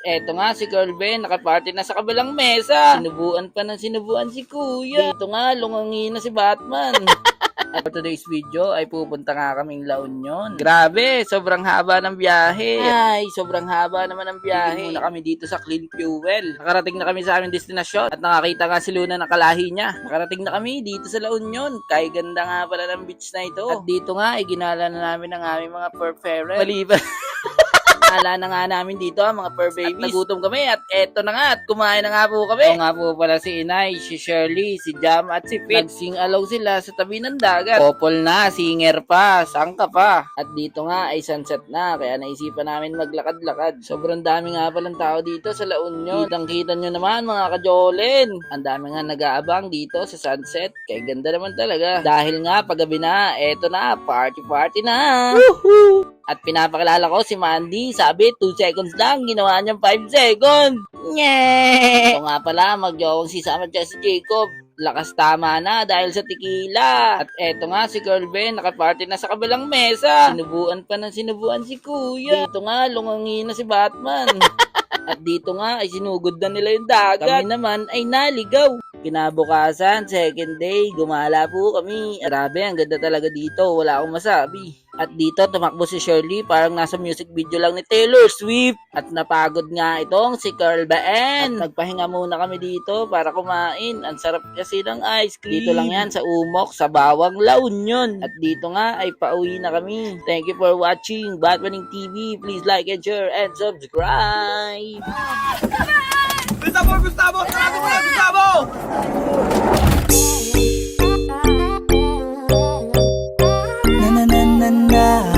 eto nga si Girl Ben, nakaparty na sa kabilang mesa. Sinubuan pa ng sinubuan si Kuya. Dito nga, lungangi na si Batman. At for today's video ay pupunta nga kaming La Union. Grabe, sobrang haba ng biyahe. Ay, sobrang haba naman ng biyahe. Muna kami dito sa Clean Fuel. Nakarating na kami sa aming destinasyon at nakakita nga si Luna ng kalahi niya. Nakarating na kami dito sa La Union. Kaya ganda nga pala ng beach na ito. At dito nga ay ginala na namin ang aming mga fur parent. Maliban. Ala na nga namin dito mga fur babies. At nagutom kami at eto na nga at kumain na nga po kami. O nga po pala si Inay, si Shirley, si Jam at si Fit. Nagsing-alaw sila sa tabi ng dagat. Couple na, singer pa, sangka pa. At dito nga ay sunset na kaya naisipan namin maglakad-lakad. Sobrang dami nga palang tao dito sa La Union. Kitang-kita nyo naman mga kajolen. Ang dami nga nag-aabang dito sa sunset. Kaya ganda naman talaga. Dahil nga paggabi na, eto na, party na. Woohoo! At pinapakilala ko si Mandy. Sabi, 2 seconds lang. Ginawa niyang 5 seconds. Nyeh! O nga pala, mag-jowang si Sam at si Jacob. Lakas tama na dahil sa tequila. At eto nga si Girl Ben, nakaparty na sa kabilang mesa. Sinubuan pa ng sinubuan si Kuya. Dito nga, lungangi na si Batman. At dito nga ay sinugod na nila yung dagat. Kami naman ay naligaw. Kinabukasan, second day, gumala po kami. Grabe, ang ganda talaga dito. Wala akong masabi. At dito, tumakbo si Shirley. Parang nasa music video lang ni Taylor Swift. At napagod nga itong si Girl Ben. At nagpahinga muna kami dito para kumain. Ang sarap kasi ng ice cream. Dito lang yan sa Umok, sa Bawang La Union. At dito nga ay pauwi na kami. Thank you for watching Batmaning TV. Please like and share and subscribe. Gustavo! Gustavo! Sarado mo na, Gustavo! Na na na na na